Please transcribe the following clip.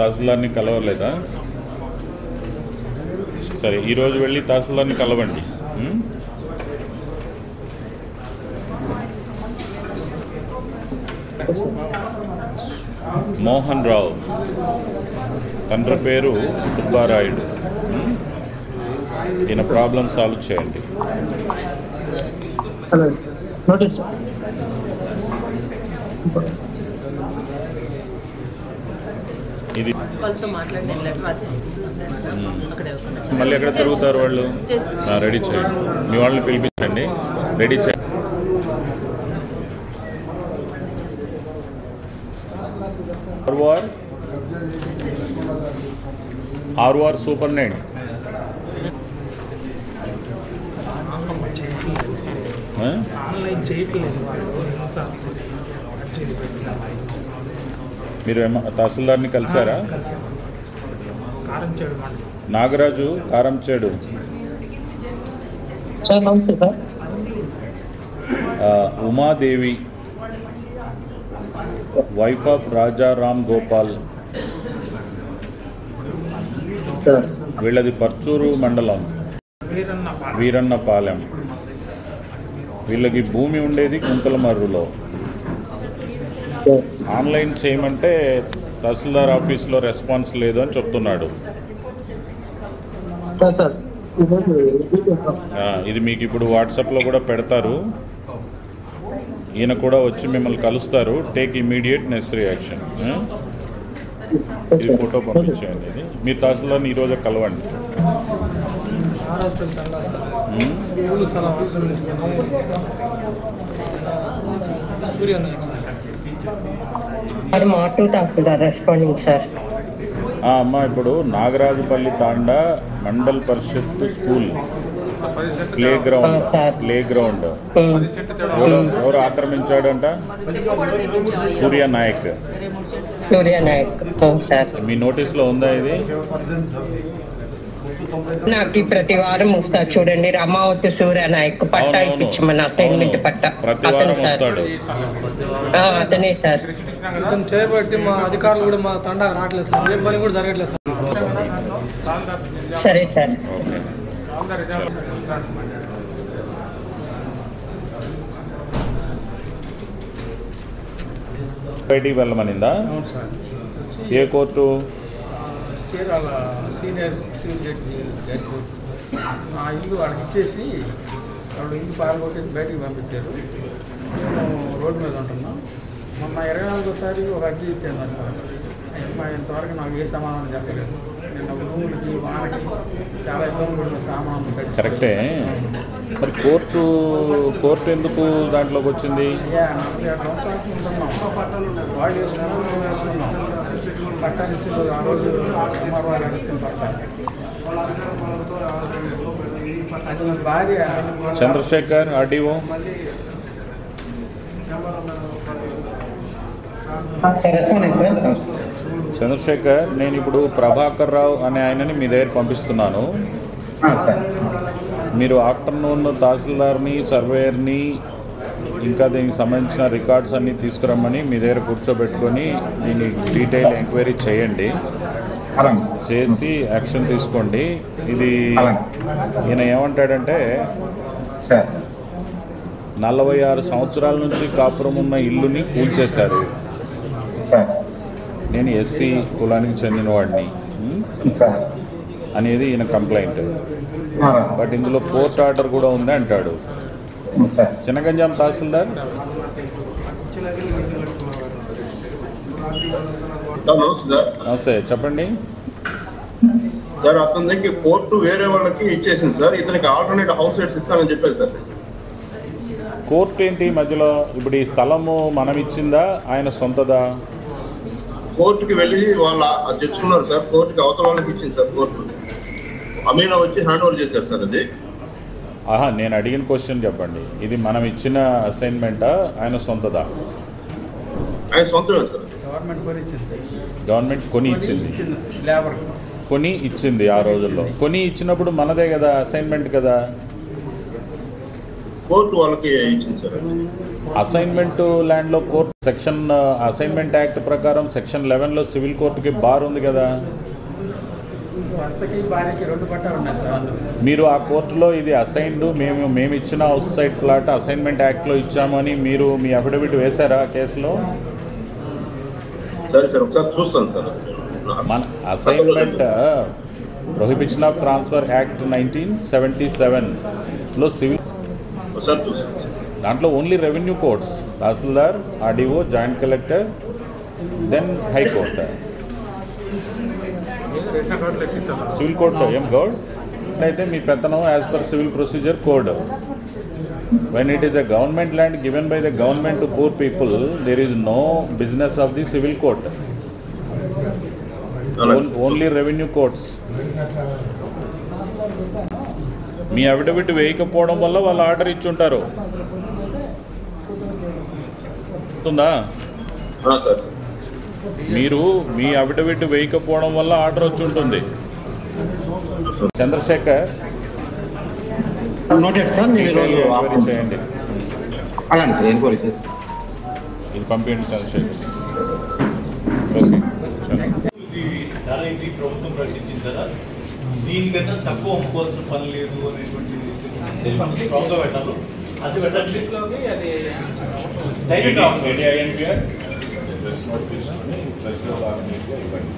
తహసీల్దార్ని కలవలేదా? సరే, ఈరోజు వెళ్ళి తహసీల్దార్ని కలవండి. మోహన్ రావు, తండ్రి పేరు సుబ్బారాయుడు. ఈయన ప్రాబ్లం సాల్వ్ చేయండి. ఇది మళ్ళీ ఎక్కడ తిరుగుతారు వాళ్ళు? రెడీ చేయండి, మీ వాళ్ళని పిలిపించండి, రెడీ చేయండి. ఆర్ఆర్ సూపర్నెంట్ మీరు తహసీల్దార్ని కలిసారా? నాగరాజు, కారంచేడు. ఉమాదేవి, వైఫ్ ఆఫ్ రాజారామ్ గోపాల్, వీళ్ళది పర్చూరు మండలం, వీరన్నపాలెం. వీళ్ళకి భూమి ఉండేది కుంతలమర్రులో. ఆన్లైన్ చేయమంటే తహసీల్దార్ ఆఫీస్లో రెస్పాన్స్ లేదు అని చెప్తున్నాడు. ఇది మీకు ఇప్పుడు వాట్సాప్లో కూడా పెడతారు. ఈయన కూడా వచ్చి మిమ్మల్ని కలుస్తారు. Take immediate necessary action. ఇది ఫోటో పంపించేయండి. ఇది మీ తహసీల్దార్ని ఈరోజు కలవండి. అమ్మా, ఇప్పుడు నాగరాజుపల్లి తాండా మండల్ పరిషత్ స్కూల్ ప్లే గ్రౌండ్ ఎవరు ఆక్రమించాడంట? సూర్య నాయక్. మీ నోటీస్లో ఉందా ఇది? నాకు ప్రతి వారం వస్తాడు చూడండి, రమావతి సూర్య నాయక్ పట్టా ఇప్పించమని, అసైన్మెంట్ పట్టా. ప్రతి వారం వస్తాడు, అతనే సార్. ఇతను చేయబట్టి మా అధికారులు కూడా మా తండాకు రావట్లేదు సార్, ఏ పని కూడా జరగట్లేదు సార్. సరే సార్. బయటికి వెళ్ళమనిందా? ఏ court? Chirala senior civil judge ఆ ఇల్లు వాళ్ళకి ఇచ్చేసి వాళ్ళు ఇల్లు పాల్గొట్టేసి బయటికి పంపించారు. మేము రోడ్డు మీద ఉంటున్నాం. మొన్న 24వ తారీఖు ఒక అర్జీ ఇచ్చాను సార్. మా ఇంతవరకు నాకు ఏ సమాధానం చెప్పలేదు. నిన్న రూములకి వానకి చాలా ఇబ్బంది పడిన సామాన్లు కరెక్టే. మరి కోర్టు ఎందుకు దాంట్లోకి వచ్చింది? 47 సంవత్సరాలు ఉంటున్నాం. వాళ్ళు వేసుకున్నాం, మేము వేసుకున్నాం. పట్టాలు ఇచ్చింది ఆ రోజు కుమార్ వాళ్ళు వచ్చిన పట్ట. అది మా భార్య చంద్రశేఖర్, ఆర్డీఓ. చంద్రశేఖర్, నేను ఇప్పుడు ప్రభాకర్ రావు అనే ఆయనని మీ దగ్గర పంపిస్తున్నాను. మీరు ఆఫ్టర్నూన్ తహసీల్దార్ని, సర్వేయర్ని, ఇంకా దీనికి సంబంధించిన రికార్డ్స్ అన్నీ తీసుకురమ్మని మీ దగ్గర కూర్చోబెట్టుకొని దీన్ని డీటెయిల్ ఎంక్వైరీ చేయండి. చేసి యాక్షన్ తీసుకోండి. ఇది ఈయన ఏమంటాడంటే 46 సంవత్సరాల నుంచి కాపురం ఉన్న ఇల్లుని కూల్చేశారు. నేను ఎస్సీ కులానికి చెందినవాడిని అనేది ఈయన కంప్లైంట్. బట్ ఇందులో కోర్ట్ ఆర్డర్ కూడా ఉంది అంటాడు. చిన్నగంజాం తహసీల్దార్. నమస్తే, చెప్పండి సార్. అతనికి కోర్టు వేరే వాళ్ళకి ఇచ్చేసింది సార్. ఇతనికి ఆల్టర్నేట్ హౌస్ రేట్స్ ఇస్తానని చెప్పారు సార్. కోర్టు ఏంటి మధ్యలో? ఇప్పుడు ఈ స్థలము మనం ఇచ్చిందా, ఆయన సొంతదా? కోర్టుకి వెళ్ళి వాళ్ళ తెచ్చుకున్నారు సార్. కోర్టుకి అవతల వాళ్ళకి ఇచ్చింది సార్. కోర్టు అమీనా వచ్చి హ్యాండ్ ఓవర్ చేశారు సార్. అది నేను అడిగిన క్వశ్చన్ చెప్పండి. ఇది మనం ఇచ్చిన అసైన్మెంటా, ఆయన సొంతదా? ఆయన సొంతమే సార్. గవర్నమెంట్ కొని ఇచ్చింది. కొని ఇచ్చింది ఆ రోజుల్లో. కొని ఇచ్చినప్పుడు మనదే కదా, అసైన్మెంట్ కదా. కోర్టు వాళ్ళకి ఇచ్చింది సార్. అసైన్మెంట్ ల్యాండ్లో కోర్టు సెక్షన్ అసైన్మెంట్ యాక్ట్ ప్రకారం సెక్షన్ 11లో సివిల్ కోర్టుకి బార్ ఉంది కదా. భర్తకి భార్యకి 2 పట్టాలు ఉన్నాయి సార్ అందులో. మీరు ఆ కోర్టులో ఇది అసైన్డ్ మేము ఇచ్చిన హౌస్ సైడ్ ప్లాట్ అసైన్మెంట్ యాక్ట్లో ఇచ్చామని మీరు మీ అఫిడవిట్ వేశారా ఆ కేసులో? సరే సార్ ఒకసారి చూస్తాను సార్. మన assignment prohibition of transfer act 1977లో సివిల్ ఒకసారి చూస్తాను సార్. దాంట్లో only revenue courts, tahsildar, RDO, joint collector, then high court. Civil court ఏం గౌడ్ అయితే మీ పెత్తనం as per civil procedure code. When it is a government land given by the government to poor people, there is no business of the civil court, only revenue courts. మీ affidavit వేయకపోవడం వల్ల వాళ్ళు order ఇచ్చుంటారు. మీరు మీ affidavit వేయకపోవడం వల్ల order వచ్చి ఉంటుంది. చంద్రశేఖర్ చేయండి, అలానే సార్ ఎంక్వైరీ చేసి ఇది పంపించండి చంద్రశేఖర్. ఓకే, ప్రభుత్వం ప్రకటించింది కదా, దీనికన్నా తక్కువ అమ్ముకోవాల్సిన పని లేదు అనేటువంటి స్ట్రాంగ్గా పెట్టాలి. అది పెట్టండి, అది డైరెక్ట్ ప్రెస్ నోట్ తీసుకుని ప్రెస్లో ఇవ్వండి.